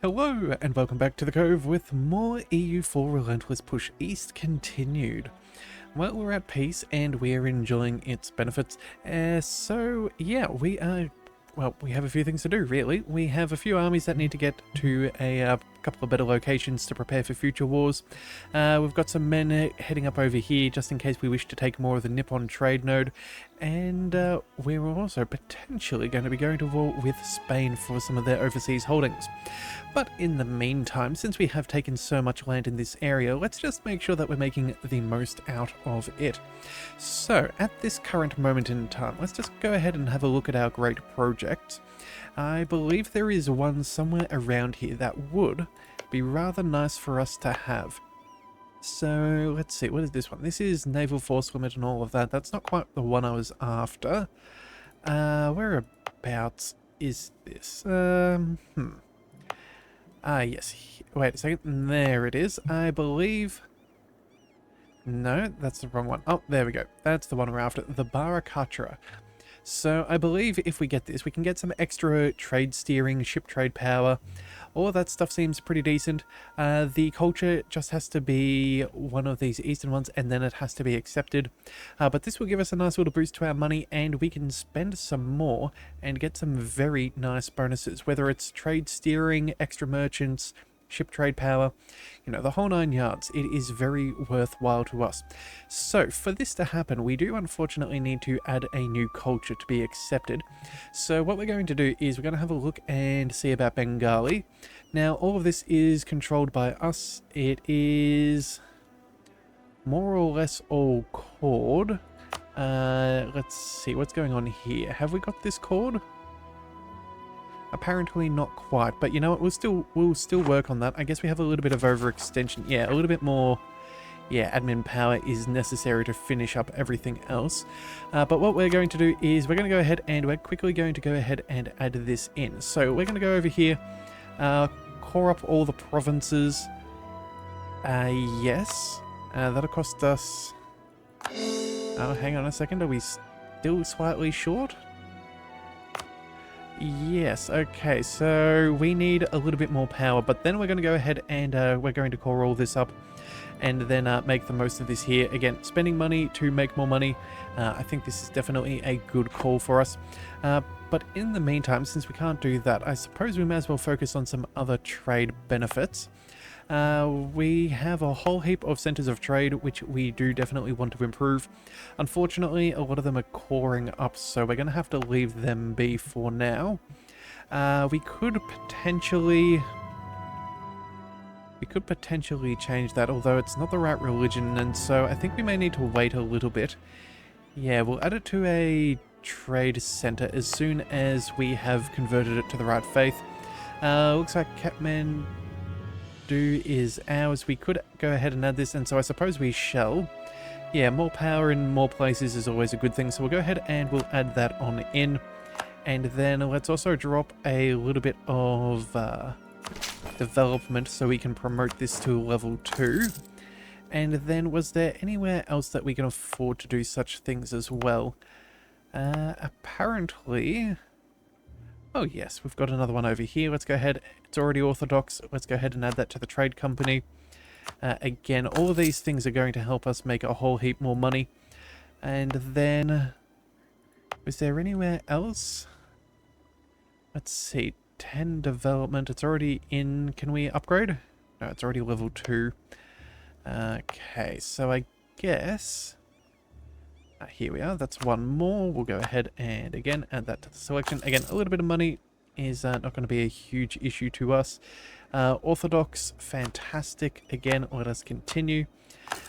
Hello and welcome back to the Cove with more EU4 Relentless Push East continued. Well, we're at peace and we're enjoying its benefits. So yeah, we have a few things to do really. We have a few armies that need to get to a couple of better locations to prepare for future wars. We've got some men heading up over here just in case we wish to take more of the Nippon trade node. And we're also potentially going to be going to war with Spain for some of their overseas holdings. But in the meantime, since we have taken so much land in this area, let's just make sure that we're making the most out of it. So, at this current moment in time, let's just go ahead and have a look at our great projects. I believe there is one somewhere around here that would be rather nice for us to have. So, let's see, what is this one? This is Naval Force Limit and all of that. That's not quite the one I was after. Whereabouts is this? Yes. Wait a second. There it is. I believe... No, that's the wrong one. Oh, there we go. That's the one we're after. The Barakatra. So I believe if we get this, we can get some extra trade steering, ship trade power. All of that stuff seems pretty decent. The culture just has to be one of these eastern ones and then it has to be accepted. But this will give us a nice little boost to our money and we can spend some more and get some very nice bonuses. Whether it's trade steering, extra merchants, ship trade power, you know, the whole 9 yards. It is very worthwhile to us. So for this to happen, we do unfortunately need to add a new culture to be accepted. So what we're going to do is we're going to have a look and see about Bengali. Now all of this is controlled by us. It is more or less all cord. Let's see what's going on here. Have we got this cord? Apparently not quite, but you know what, we'll still work on that. I guess we have a little bit of overextension. Yeah, a little bit more, yeah, admin power is necessary to finish up everything else. But what we're going to do is we're going to go ahead and we're quickly going to go ahead and add this in. So we're going to go over here, core up all the provinces. Yes, that'll cost us... Oh, hang on a second, are we still slightly short? Yes, okay, so we need a little bit more power, but then we're going to go ahead and we're going to core all this up and then make the most of this here. Again, spending money to make more money. I think this is definitely a good call for us. But in the meantime, since we can't do that, I suppose we may as well focus on some other trade benefits. We have a whole heap of centers of trade, which we do definitely want to improve. Unfortunately, a lot of them are coring up, so we're going to have to leave them be for now. We could potentially change that, although it's not the right religion, and so I think we may need to wait a little bit. Yeah, we'll add it to a trade center as soon as we have converted it to the right faith. Looks like Kathmandu is ours. We could go ahead and add this, and so I suppose we shall. Yeah, more power in more places is always a good thing, so we'll go ahead and we'll add that on in. And then let's also drop a little bit of development so we can promote this to level 2. And then was there anywhere else that we can afford to do such things as well? Apparently... Oh yes, we've got another one over here. Let's go ahead. It's already orthodox. Let's go ahead and add that to the trade company. Again, all of these things are going to help us make a whole heap more money. And then... Was there anywhere else? Let's see. 10 development. It's already in... Can we upgrade? No, it's already level 2. Okay, so I guess... here we are, that's one more. We'll go ahead and again add that to the selection. Again, a little bit of money is not going to be a huge issue to us. Orthodox, fantastic. Again, let us continue.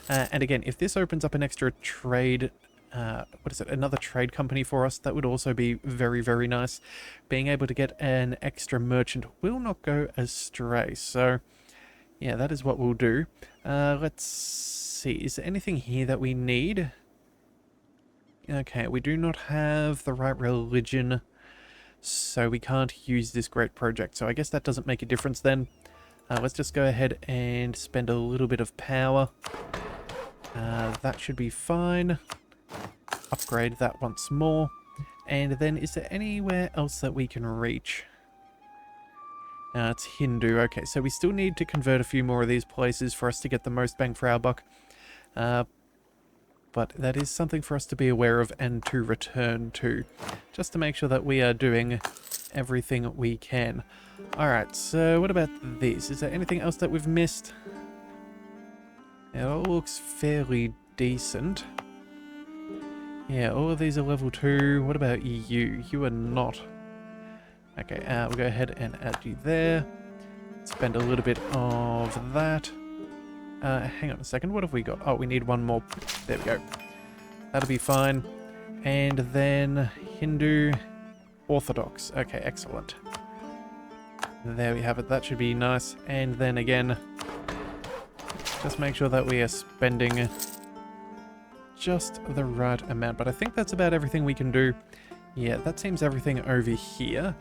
And again, if this opens up an extra trade, another trade company for us, that would also be very, very nice. Being able to get an extra merchant will not go astray. So, yeah, that is what we'll do. Let's see, is there anything here that we need? Okay, we do not have the right religion, so we can't use this great project. So I guess that doesn't make a difference then. Let's just go ahead and spend a little bit of power. That should be fine. Upgrade that once more. And then is there anywhere else that we can reach? It's Hindu. Okay, so we still need to convert a few more of these places for us to get the most bang for our buck. But that is something for us to be aware of and to return to, just to make sure that we are doing everything we can. Alright, so what about these? Is there anything else that we've missed? It all looks fairly decent. Yeah, all of these are level 2. What about you? You are not. Okay, we'll go ahead and add you there. Spend a little bit of that. Hang on a second, what have we got? Oh, we need one more. There we go. That'll be fine. And then Hindu Orthodox. Okay, excellent. There we have it. That should be nice. And then again, just make sure that we are spending just the right amount. But I think that's about everything we can do. Yeah, that seems everything over here.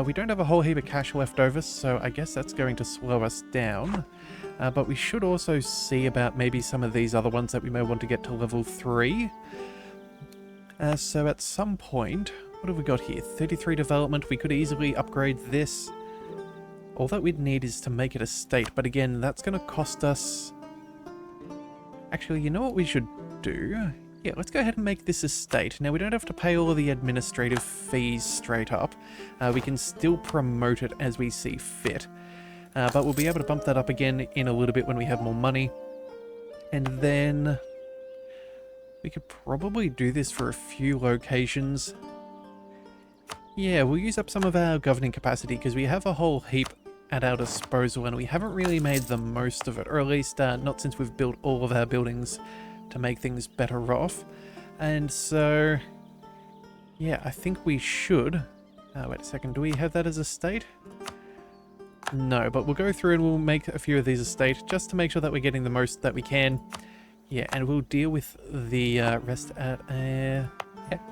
We don't have a whole heap of cash left over, so I guess that's going to slow us down. But we should also see about maybe some of these other ones that we may want to get to level 3. So at some point, what have we got here? 33 development. We could easily upgrade this. All that we'd need is to make it a state, but again, that's going to cost us... Actually, you know what we should do? Yeah, let's go ahead and make this a state. Now, we don't have to pay all of the administrative fees straight up. We can still promote it as we see fit. But we'll be able to bump that up again in a little bit when we have more money. And then we could probably do this for a few locations. Yeah, we'll use up some of our governing capacity because we have a whole heap at our disposal and we haven't really made the most of it, or at least not since we've built all of our buildings to make things better off. And so, yeah, I think we should... wait a second, do we have that as a state? No, but we'll go through and we'll make a few of these a state just to make sure that we're getting the most that we can. Yeah, and we'll deal with the rest at... yeah,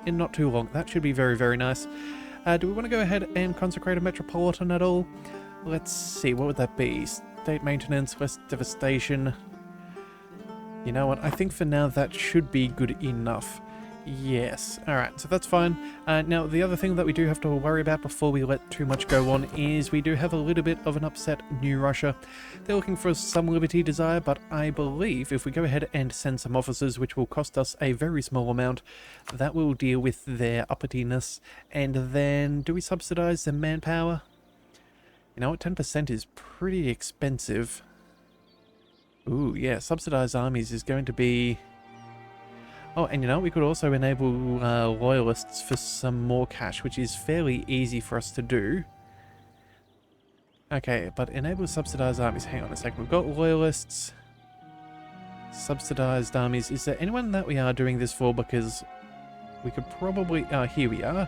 in not too long. That should be very, very nice. Do we want to go ahead and consecrate a metropolitan at all? Let's see, what would that be? State maintenance, less devastation. You know what, I think for now that should be good enough. Yes, alright, so that's fine. Now, the other thing that we do have to worry about before we let too much go on is we do have a little bit of an upset New Russia. They're looking for some liberty desire, but I believe if we go ahead and send some officers, which will cost us a very small amount, that will deal with their uppityness. And then, do we subsidize their manpower? You know what, 10% is pretty expensive. Ooh, yeah, subsidized armies is going to be... Oh, and you know, we could also enable loyalists for some more cash, which is fairly easy for us to do. Okay, but enable subsidized armies. Hang on a second. We've got loyalists, subsidized armies. Is there anyone that we are doing this for? Because we could probably... here we are.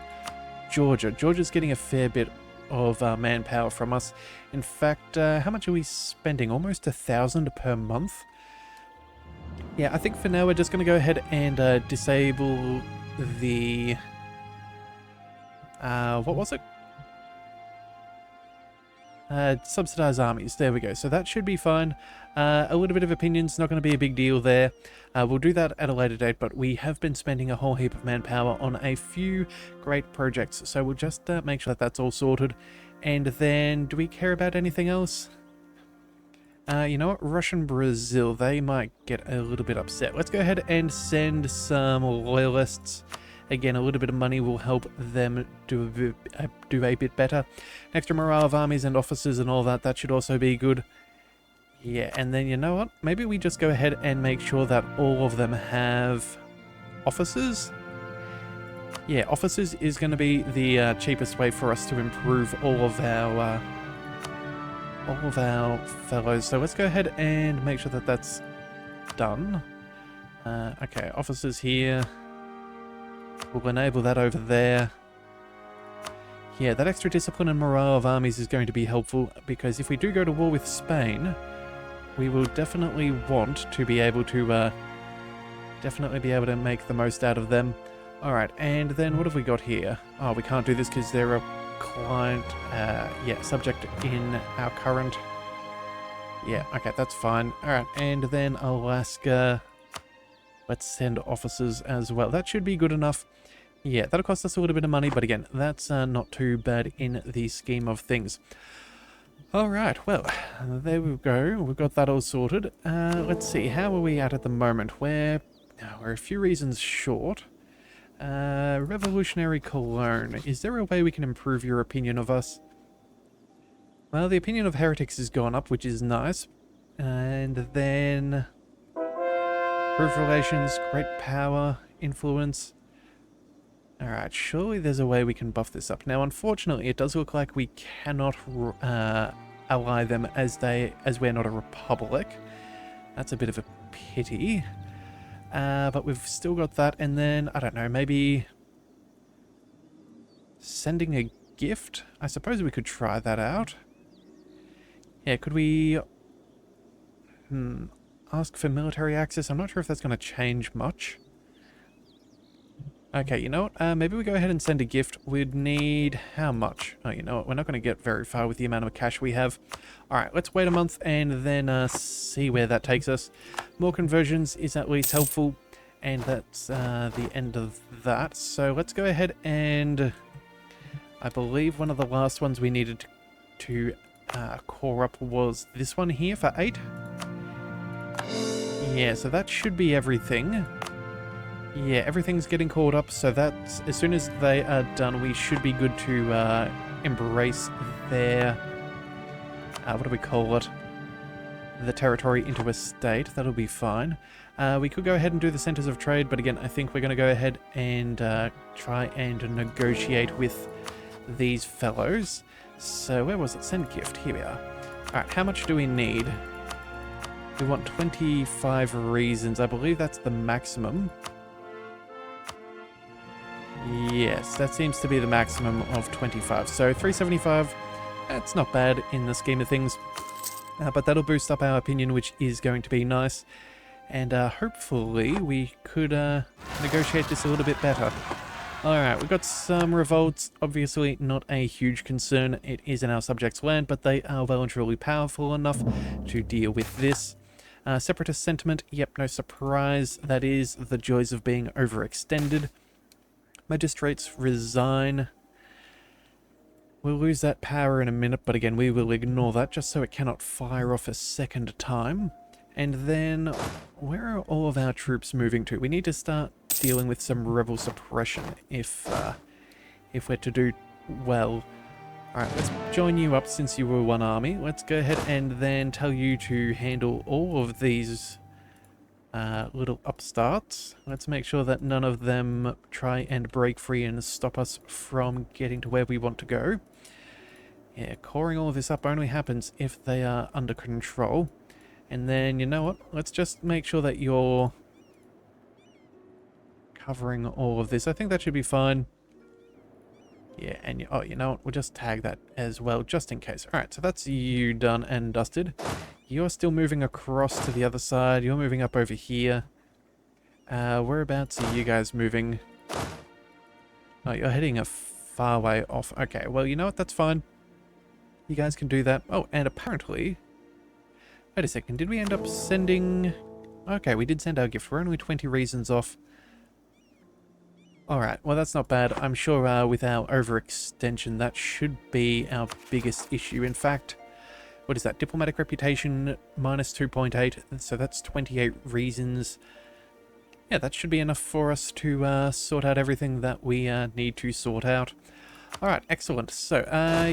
Georgia. Georgia's getting a fair bit of manpower from us. In fact, how much are we spending? Almost 1,000 per month. Yeah, I think for now we're just going to go ahead and disable the... what was it? Subsidized armies. There we go. So that should be fine. A little bit of opinion's not going to be a big deal there. We'll do that at a later date, but we have been spending a whole heap of manpower on a few great projects. So we'll just make sure that that's all sorted. And then, do we care about anything else? You know what? Russian Brazil, they might get a little bit upset. Let's go ahead and send some loyalists. Again, a little bit of money will help them do a bit better. Extra morale of armies and officers and all that, that should also be good. Yeah, and then you know what? Maybe we just go ahead and make sure that all of them have officers. Yeah, officers is going to be the cheapest way for us to improve all of our fellows. So let's go ahead and make sure that that's done. Okay, officers here. We'll enable that over there. Yeah, that extra discipline and morale of armies is going to be helpful, because if we do go to war with Spain, we will definitely want to be able to make the most out of them. Alright, and then what have we got here? Oh, we can't do this because they're a client, yeah, subject in our current. Yeah, okay, that's fine. Alright, and then Alaska. Let's send officers as well. That should be good enough. Yeah, that'll cost us a little bit of money, but again, that's not too bad in the scheme of things. Alright, well, there we go. We've got that all sorted. Let's see, how are we at the moment? We're a few reasons short. Revolutionary Cologne. Is there a way we can improve your opinion of us? Well, the opinion of heretics has gone up, which is nice. And then... improved relations, great power, influence. Alright, surely there's a way we can buff this up. Now, unfortunately, it does look like we cannot ally them as we're not a republic. That's a bit of a pity. But we've still got that, and then, I don't know, maybe sending a gift? I suppose we could try that out. Yeah, could we... ask for military access? I'm not sure if that's going to change much. Okay, you know what? Maybe we go ahead and send a gift. We'd need... how much? Oh, you know what? We're not going to get very far with the amount of cash we have. Alright, let's wait a month and then see where that takes us. More conversions is at least helpful. And that's the end of that. So let's go ahead and... I believe one of the last ones we needed to core up was this one here for 8. Yeah, so that should be everything. Yeah, everything's getting caught up, so that's... as soon as they are done, we should be good to embrace their... what do we call it? The territory into a state. That'll be fine. We could go ahead and do the centers of trade, but again, I think we're going to go ahead and try and negotiate with these fellows. So, where was it? Send gift. Here we are. Alright, how much do we need? We want 25 reasons. I believe that's the maximum. Yes, that seems to be the maximum of 25. So 375, that's not bad in the scheme of things. But that'll boost up our opinion, which is going to be nice. And hopefully we could negotiate this a little bit better. Alright, we've got some revolts. Obviously not a huge concern. It is in our subjects' land, but they are well and truly powerful enough to deal with this. Separatist sentiment, yep, no surprise. That is the joys of being overextended. Magistrates resign. We'll lose that power in a minute, but again, we will ignore that just so it cannot fire off a second time. And then, where are all of our troops moving to? We need to start dealing with some rebel suppression if we're to do well. Alright, let's join you up since you were one army. Let's go ahead and then tell you to handle all of these little upstarts. Let's make sure that none of them try and break free and stop us from getting to where we want to go. Yeah, coring all of this up only happens if they are under control. And then, you know what? Let's just make sure that you're covering all of this. I think that should be fine. Yeah, and oh, you know what? We'll just tag that as well, just in case. Alright, so that's you done and dusted. You're still moving across to the other side. You're moving up over here. Whereabouts are you guys moving? Oh, you're heading a far way off. Okay, well, you know what? That's fine. You guys can do that. Oh, and apparently... wait a second. Did we end up sending... okay, we did send our gift. We're only 20 reasons off. Alright, well, that's not bad. I'm sure with our overextension, that should be our biggest issue. In fact... what is that? Diplomatic reputation minus 2.8. So that's 28 reasons. Yeah, that should be enough for us to sort out everything that we need to sort out. Alright, excellent. So,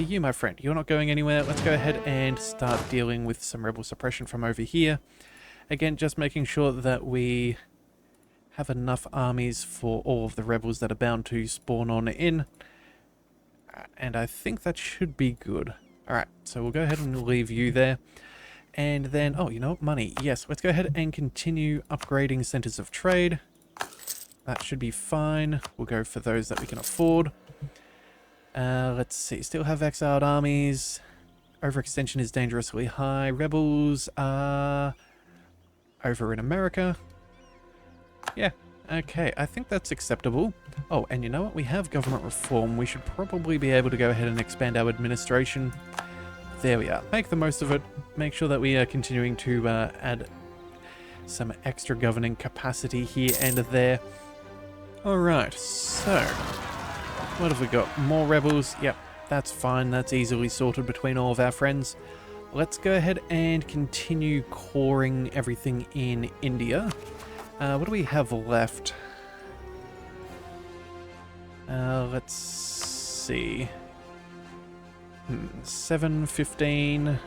you, my friend, you're not going anywhere. Let's go ahead and start dealing with some rebel suppression from over here. Again, just making sure that we have enough armies for all of the rebels that are bound to spawn on in. And I think that should be good. Alright, so we'll go ahead and leave you there. And then, oh, you know what? Money. Yes, let's go ahead and continue upgrading centers of trade. That should be fine. We'll go for those that we can afford. Let's see. Still have exiled armies. Overextension is dangerously high. Rebels are over in America. Yeah, okay. I think that's acceptable. Oh, and you know what? We have government reform. We should probably be able to go ahead and expand our administration. There we are. Make the most of it. Make sure that we are continuing to add some extra governing capacity here and there. Alright, so... what have we got? More rebels. Yep, That's fine. That's easily sorted between all of our friends. Let's go ahead and continue coring everything in India. What do we have left? Let's see. 7, 15...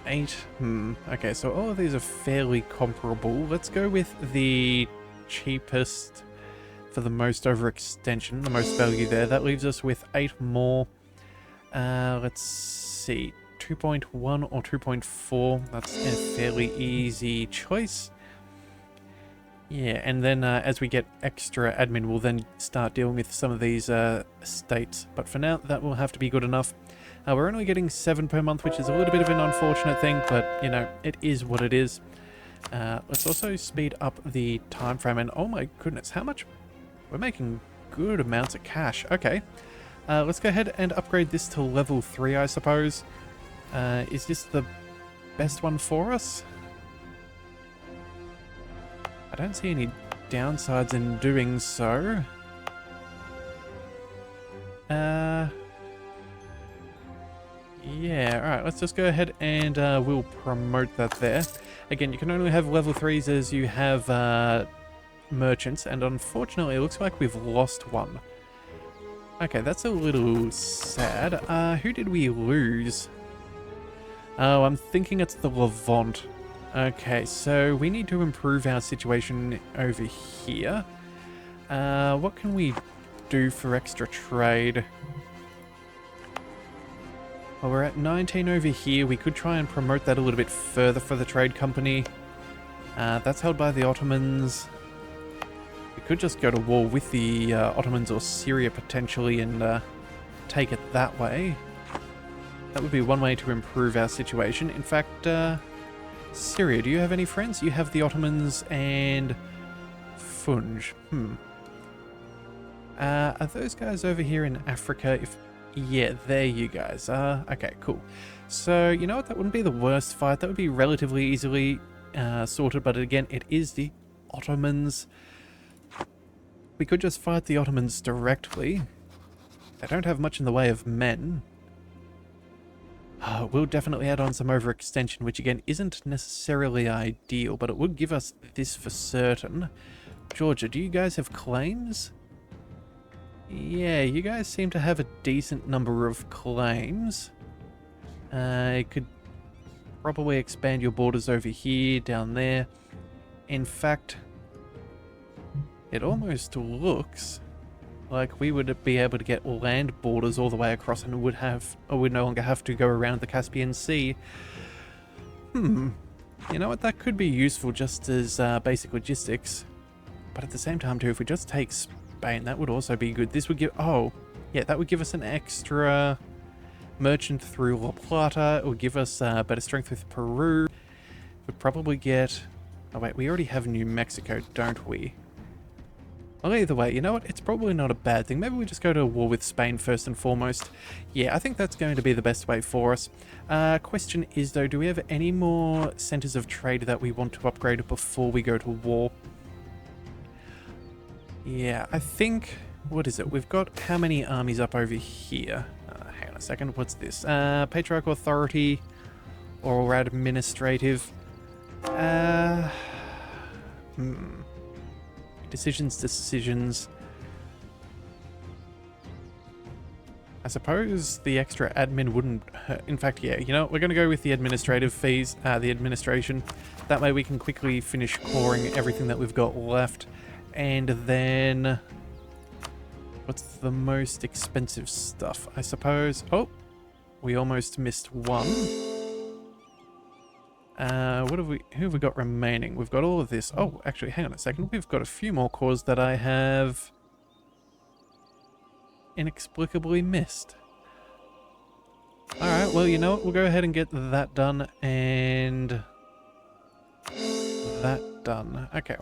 8. Okay, so all of these are fairly comparable. Let's go with the cheapest for the most overextension, the most value there. That leaves us with 8 more. Let's see. 2.1 or 2.4. That's a fairly easy choice. Yeah, and then as we get extra admin, we'll then start dealing with some of these estates. But for now, that will have to be good enough. We're only getting 7 per month, which is a little bit of an unfortunate thing, but, you know, it is what it is. Let's also speed up the time frame, and oh my goodness, how much? We're making good amounts of cash. Okay, let's go ahead and upgrade this to level 3, I suppose. Is this the best one for us? I don't see any downsides in doing so. Yeah, alright, let's just go ahead and we'll promote that there. Again, you can only have level 3s as you have merchants, and unfortunately it looks like we've lost one. Okay, that's a little sad. Who did we lose? Oh, I'm thinking it's the Levant. Okay, so we need to improve our situation over here. What can we do for extra trade? Well, we're at 19 over here. We could try and promote that a little bit further for the trade company. That's held by the Ottomans. We could just go to war with the Ottomans or Syria potentially and take it that way. That would be one way to improve our situation. In fact, Syria, do you have any friends? You have the Ottomans and Funj. Are those guys over here in Africa? Yeah, there you guys are. Okay, cool. So, you know what? That wouldn't be the worst fight. That would be relatively easily sorted, but again, it is the Ottomans. We could just fight the Ottomans directly. They don't have much in the way of men. We'll definitely add on some overextension, which again isn't necessarily ideal, but it would give us this for certain. Georgia, do you guys have claims? Yeah, you guys seem to have a decent number of claims. It could probably expand your borders over here, down there. In fact, it almost looks like we would be able to get land borders all the way across and would no longer have to go around the Caspian Sea. You know what? That could be useful just as basic logistics. But at the same time too, if we just take Spain, that would also be good. This would give... Oh, yeah, that would give us an extra merchant through La Plata. It would give us better strength with Peru. We'd probably get... Oh wait, we already have New Mexico, don't we? Well, either way, you know what? It's probably not a bad thing. Maybe we just go to war with Spain first and foremost. Yeah, I think that's going to be the best way for us. Question is, though, do we have any more centers of trade that we want to upgrade before we go to war? Yeah, I think... What is it? We've got how many armies up over here? Hang on a second. What's this? Patriarchal Authority or Administrative? Decisions. I suppose the extra admin wouldn't hurt. In fact, yeah, you know, we're going to go with the administrative fees, the administration. That way we can quickly finish coring everything that we've got left. And then... What's the most expensive stuff, I suppose? Oh, we almost missed one. Who have we got remaining? We've got all of this. Oh, actually, hang on a second. We've got a few more cores that I have inexplicably missed. Alright, well, you know what? We'll go ahead and get that done and that done. Okay.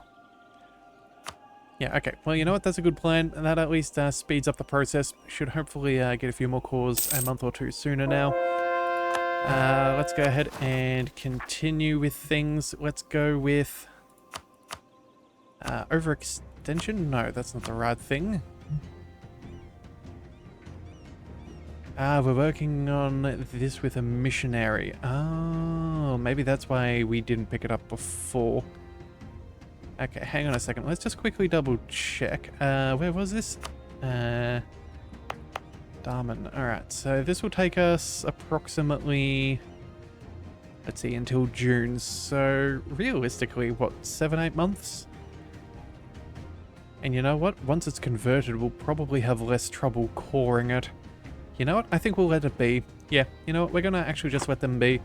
Yeah, okay. Well, you know what? That's a good plan. And that at least speeds up the process. Should hopefully get a few more cores a month or two sooner now. Let's go ahead and continue with things. Let's go with overextension. No, that's not the right thing. Ah, we're working on this with a missionary. Oh, maybe that's why we didn't pick it up before. Okay, hang on a second. Let's just quickly double check. Where was this? Darman. Alright, so this will take us approximately, let's see, until June. So realistically, what, 7-8 months? And you know what? Once it's converted, we'll probably have less trouble coring it. You know what? I think we'll let it be. Yeah, you know what? We're going to actually just let them be.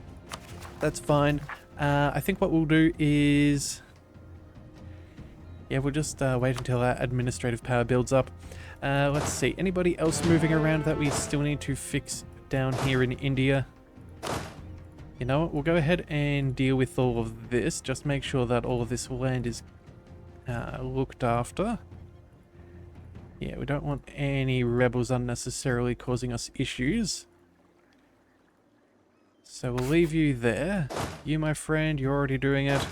That's fine. I think what we'll do is... yeah, we'll just wait until our administrative power builds up. Let's see. Anybody else moving around that we still need to fix down here in India? You know what? We'll go ahead and deal with all of this. Just make sure that all of this land is looked after. Yeah, we don't want any rebels unnecessarily causing us issues. So we'll leave you there. You, my friend, you're already doing it.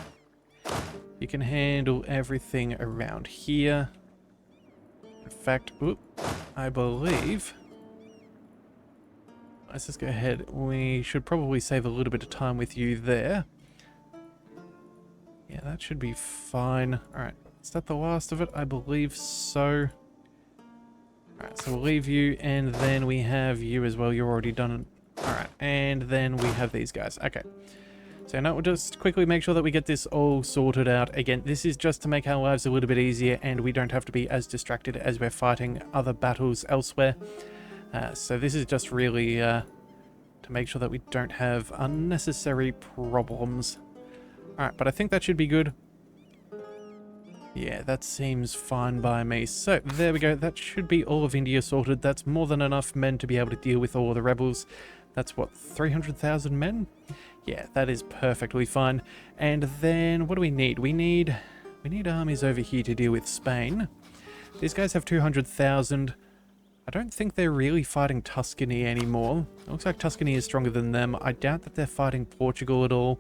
You can handle everything around here. In fact, I believe... let's just go ahead. We should probably save a little bit of time with you there. Yeah, that should be fine. Alright, is that the last of it? I believe so. Alright, so we'll leave you, and then we have you as well. You're already done. Alright, and then we have these guys. Okay. So now we'll just quickly make sure that we get this all sorted out. Again, this is just to make our lives a little bit easier, and we don't have to be as distracted as we're fighting other battles elsewhere. So this is just really to make sure that we don't have unnecessary problems. Alright, but I think that should be good. Yeah, that seems fine by me. So, there we go. That should be all of India sorted. That's more than enough men to be able to deal with all of the rebels. That's what, 300,000 men? Yeah, that is perfectly fine. And then, what do we need? We need armies over here to deal with Spain. These guys have 200,000. I don't think they're really fighting Tuscany anymore. It looks like Tuscany is stronger than them. I doubt that they're fighting Portugal at all.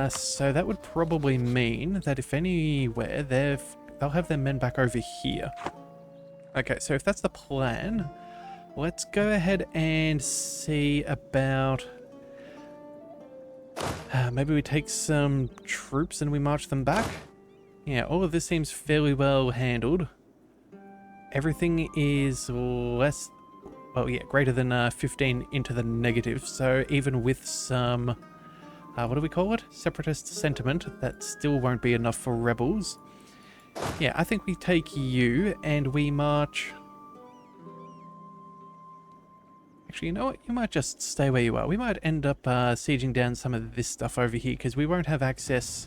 So that would probably mean that if anywhere, they'll have their men back over here. Okay, so if that's the plan, let's go ahead and see about... maybe we take some troops and we march them back? Yeah, all of this seems fairly well handled. Everything is less... well, yeah, greater than 15 into the negative, so even with some... what do we call it? Separatist sentiment. That still won't be enough for rebels. Yeah, I think we take you and we march... actually, you know what? You might just stay where you are. We might end up sieging down some of this stuff over here because we won't have access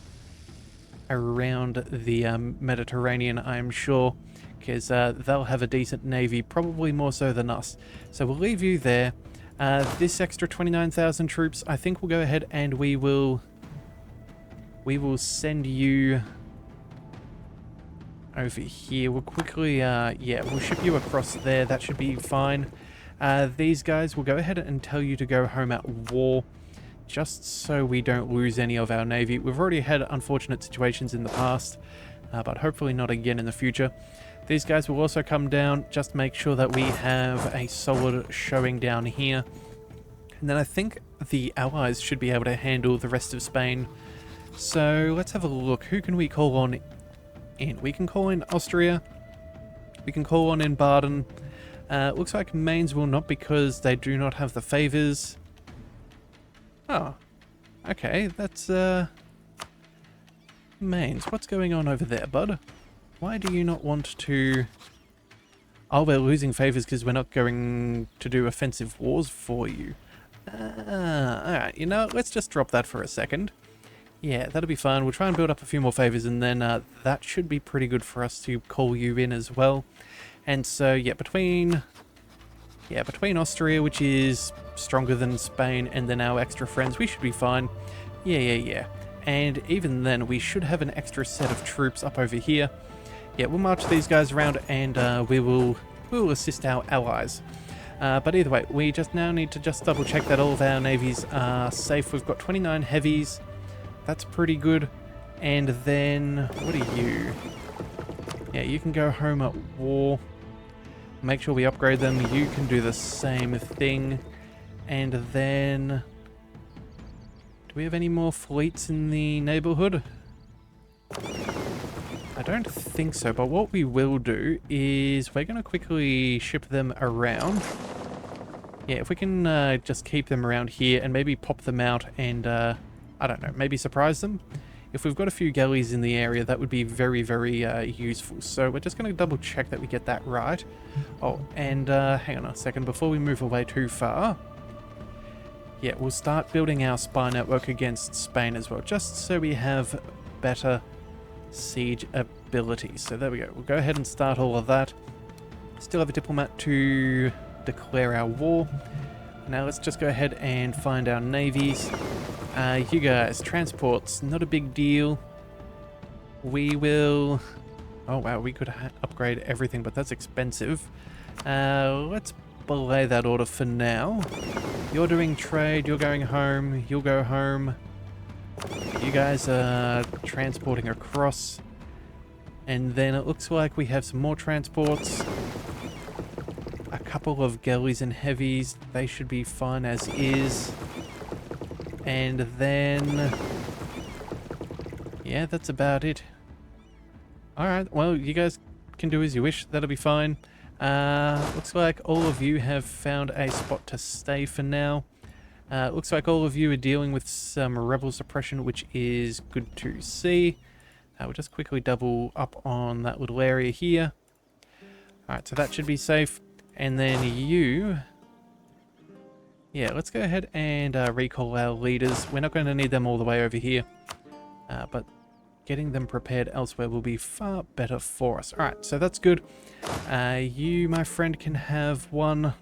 around the Mediterranean, I'm sure, because they'll have a decent navy, probably more so than us. So we'll leave you there. This extra 29,000 troops, I think we'll go ahead and we will send you over here. We'll quickly, yeah, we'll ship you across there. That should be fine. These guys will go ahead and tell you to go home at war, just so we don't lose any of our navy. We've already had unfortunate situations in the past, but hopefully not again in the future. These guys will also come down, just make sure that we have a solid showing down here. And then I think the Allies should be able to handle the rest of Spain. So let's have a look. Who can we call on in? We can call in Austria. We can call on in Baden. Looks like Mainz will not because they do not have the favors. Oh, okay, that's Mainz. What's going on over there, bud? Why do you not want to... oh, we're losing favors because we're not going to do offensive wars for you. Alright, you know, let's just drop that for a second. Yeah, that'll be fine. We'll try and build up a few more favors, and then that should be pretty good for us to call you in as well. And so, yeah, between Austria, which is stronger than Spain, and then our extra friends, we should be fine. Yeah. And even then, we should have an extra set of troops up over here. Yeah, we'll march these guys around, and we will assist our allies. But either way, we just now need to just double check that all of our navies are safe. We've got 29 heavies. That's pretty good. And then, what are you? Yeah, you can go home at war. Make sure we upgrade them. You can do the same thing. And then... do we have any more fleets in the neighborhood? I don't think so, but what we will do is we're going to quickly ship them around. Yeah, if we can just keep them around here and maybe pop them out and, I don't know, maybe surprise them. If we've got a few galleys in the area, that would be very, very useful. So we're just going to double check that we get that right. Oh, and hang on a second, before we move away too far. Yeah, we'll start building our spy network against Spain as well, just so we have better siege ability. So there we go. We'll go ahead and start all of that. Still have a diplomat to declare our war. Now let's just go ahead and find our navies. You guys, transports, not a big deal. We will... oh wow, we could upgrade everything, but that's expensive. Let's belay that order for now. You're doing trade, you're going home, you'll go home. You guys are transporting across. And then it looks like we have some more transports. A couple of galleys and heavies, they should be fine as is. And then... yeah, that's about it. Alright, well, you guys can do as you wish, that'll be fine. Looks like all of you have found a spot to stay for now. Looks like all of you are dealing with some rebel suppression, which is good to see. We'll just quickly double up on that little area here. Alright, so that should be safe. And then you... yeah, let's go ahead and recall our leaders. We're not going to need them all the way over here. But getting them prepared elsewhere will be far better for us. Alright, so that's good. You, my friend, can have one.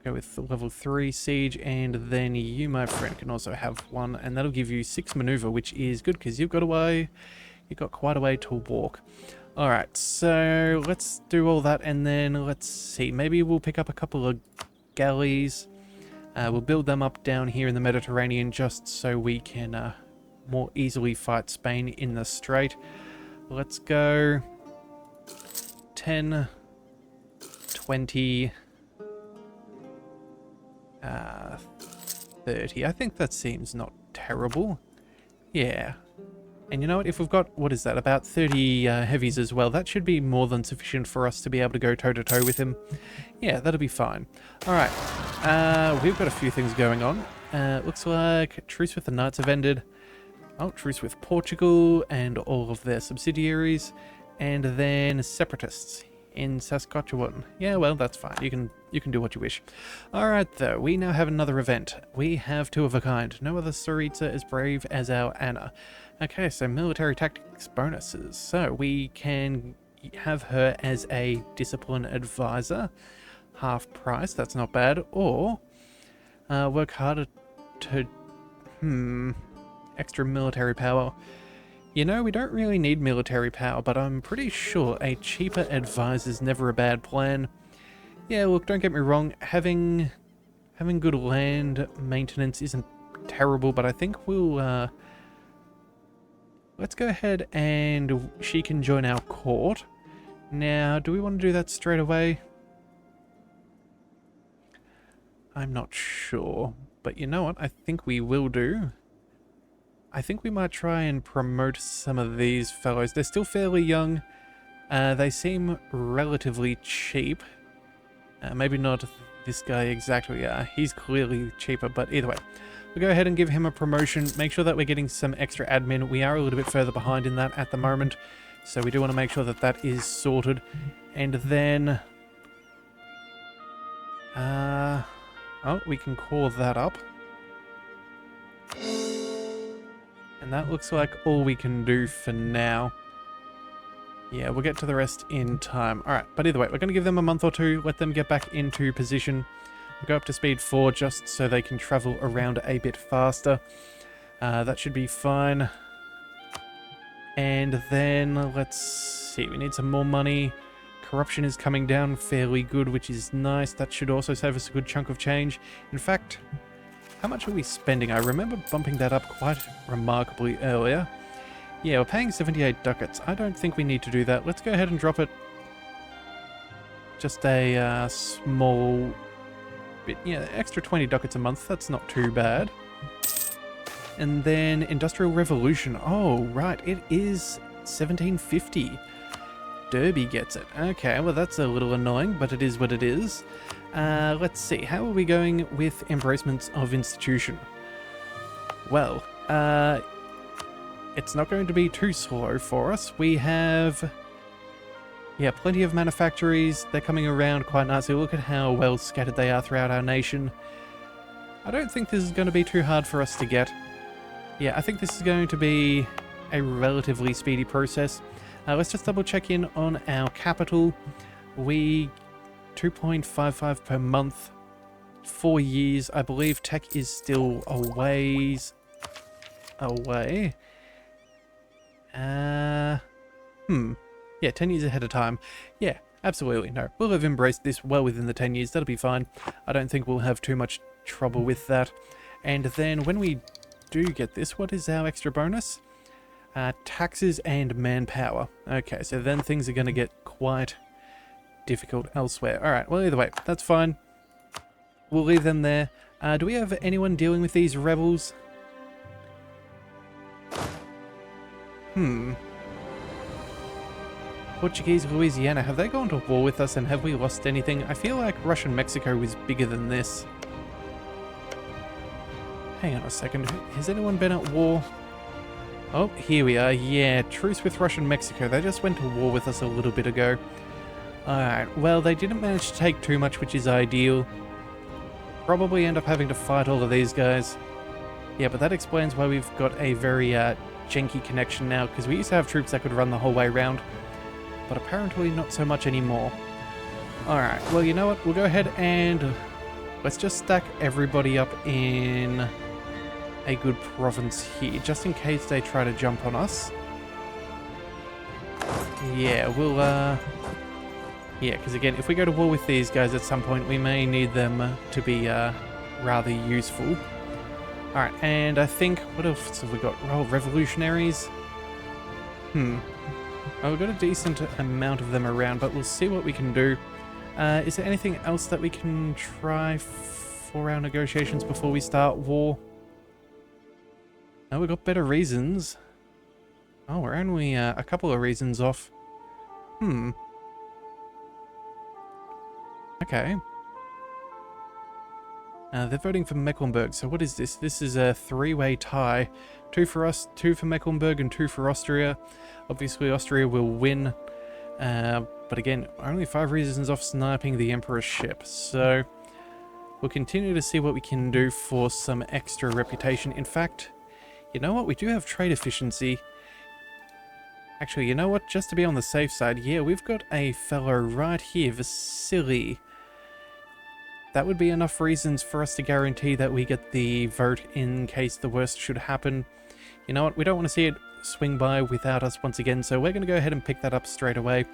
Go with level 3 siege, and then you, my friend, can also have one, and that'll give you 6 maneuver, which is good because you've got quite a way to walk. Alright, so let's do all that, and then let's see, maybe we'll pick up a couple of galleys. We'll build them up down here in the Mediterranean just so we can more easily fight Spain in the Strait. Let's go 10, 20, 30. I think that seems not terrible. Yeah. And you know what? If we've got, what is that, about 30 heavies as well, that should be more than sufficient for us to be able to go toe-to-toe with him. Yeah, that'll be fine. Alright. We've got a few things going on. Looks like truce with the Knights have ended. Oh, truce with Portugal and all of their subsidiaries. And then separatists in Saskatchewan. Yeah, well, that's fine. You can do what you wish. Alright, though, we now have another event. We have two of a kind. No other Tsaritsa as brave as our Anna. Okay, so military tactics bonuses. So we can have her as a discipline advisor. Half price, that's not bad. Or work harder to... extra military power. You know, we don't really need military power, but I'm pretty sure a cheaper advisor is never a bad plan. Yeah, look, don't get me wrong, having good land maintenance isn't terrible, but I think we'll, let's go ahead and she can join our court. Now, do we want to do that straight away? I'm not sure, but you know what, I think we will do. I think we might try and promote some of these fellows. They're still fairly young. They seem relatively cheap. Maybe not this guy exactly. He's clearly cheaper, but either way. We'll go ahead and give him a promotion. Make sure that we're getting some extra admin. We are a little bit further behind in that at the moment. So we do want to make sure that that is sorted. And then... oh, we can call that up. And that looks like all we can do for now. Yeah, we'll get to the rest in time. Alright, but either way, we're going to give them a month or two, let them get back into position. We'll go up to speed 4 just so they can travel around a bit faster. That should be fine. And then, let's see, we need some more money. Corruption is coming down fairly good, which is nice. That should also save us a good chunk of change. In fact... how much are we spending? I remember bumping that up quite remarkably earlier. Yeah, we're paying 78 ducats. I don't think we need to do that. Let's go ahead and drop it. just a small bit, yeah, extra 20 ducats a month. That's not too bad. And then Industrial Revolution. Oh, right, it is 1750. Derby gets it. Okay, well that's a little annoying, but it is what it is. Let's see, how are we going with embracements of institution? Well, it's not going to be too slow for us. We have, yeah, plenty of manufactories. They're coming around quite nicely. Look at how well scattered they are throughout our nation. I don't think this is going to be too hard for us to get. Yeah, I think this is going to be a relatively speedy process. Let's just double check in on our capital. We 2.55 per month, 4 years. I believe tech is still a ways away. Yeah, 10 years ahead of time. Yeah, absolutely. No, we'll have embraced this well within the 10 years. That'll be fine. I don't think we'll have too much trouble with that. And then when we do get this, what is our extra bonus? Taxes and manpower. Okay, so then things are going to get quite difficult elsewhere. Alright, well either way, that's fine. We'll leave them there. Do we have anyone dealing with these rebels? Portuguese Louisiana, have they gone to war with us and have we lost anything? I feel like Russian Mexico was bigger than this. Hang on a second, has anyone been at war? Oh, here we are. Yeah, truce with Russian Mexico. They just went to war with us a little bit ago. Alright, well, they didn't manage to take too much, which is ideal. Probably end up having to fight all of these guys. Yeah, but that explains why we've got a very janky connection now, because we used to have troops that could run the whole way around, but apparently not so much anymore. Alright, well, you know what? We'll go ahead and let's just stack everybody up in a good province here, just in case they try to jump on us. Yeah, we'll, yeah, because again, if we go to war with these guys at some point, we may need them to be, rather useful. Alright, and I think, what else have we got? Oh, revolutionaries? Oh, we've got a decent amount of them around, but we'll see what we can do. Is there anything else that we can try for our negotiations before we start war? No, we've got better reasons. Oh, we're only a couple of reasons off. Okay. They're voting for Mecklenburg, so what is this? This is a three-way tie. 2 for us, 2 for Mecklenburg, and 2 for Austria. Obviously, Austria will win. But again, only 5 reasons off sniping the Emperor's ship, so we'll continue to see what we can do for some extra reputation. In fact, you know what? We do have trade efficiency. Actually, you know what? Just to be on the safe side, yeah, we've got a fellow right here, Vasily. That would be enough reasons for us to guarantee that we get the vote in case the worst should happen. You know what? We don't want to see it swing by without us once again, so we're going to go ahead and pick that up straight away.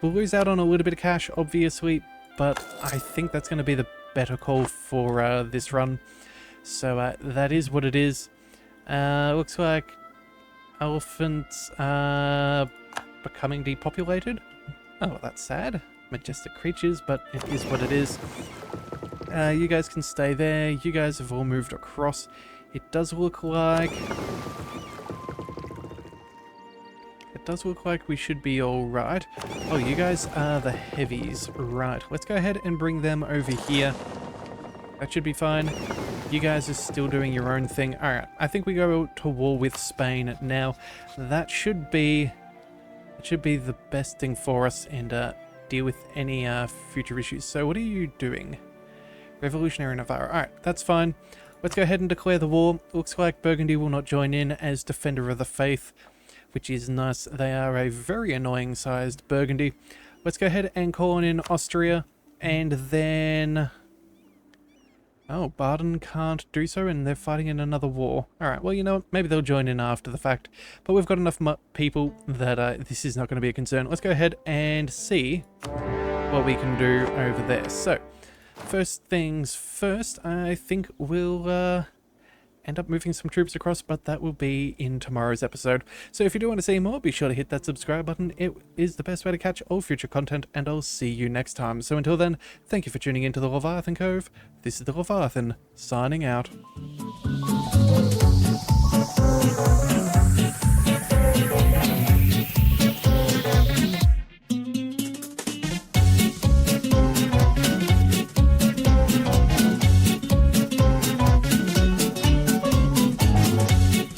We'll lose out on a little bit of cash, obviously, but I think that's going to be the better call for this run. So that is what it is. Looks like elephants are becoming depopulated. Oh, that's sad. Majestic creatures, but it is what it is. You guys can stay there. You guys have all moved across. It does look like we should be all right. Oh, you guys are the heavies. Right, let's go ahead and bring them over here. That should be fine. You guys are still doing your own thing. Alright, I think we go to war with Spain now. That should be the best thing for us and deal with any future issues. So what are you doing? Revolutionary Navarre. Alright, that's fine. Let's go ahead and declare the war. Looks like Burgundy will not join in as Defender of the Faith, which is nice. They are a very annoying sized Burgundy. Let's go ahead and call on in Austria, and then... Oh, Baden can't do so, and they're fighting in another war. Alright, well, you know what? Maybe they'll join in after the fact. But we've got enough people that this is not going to be a concern. Let's go ahead and see what we can do over there. So, first things first, I think we'll end up moving some troops across, but that will be in tomorrow's episode. So if you do want to see more, be sure to hit that subscribe button. It is the best way to catch all future content, and I'll see you next time. So until then, thank you for tuning into the Leviathan Cove. This is the Leviathan, signing out.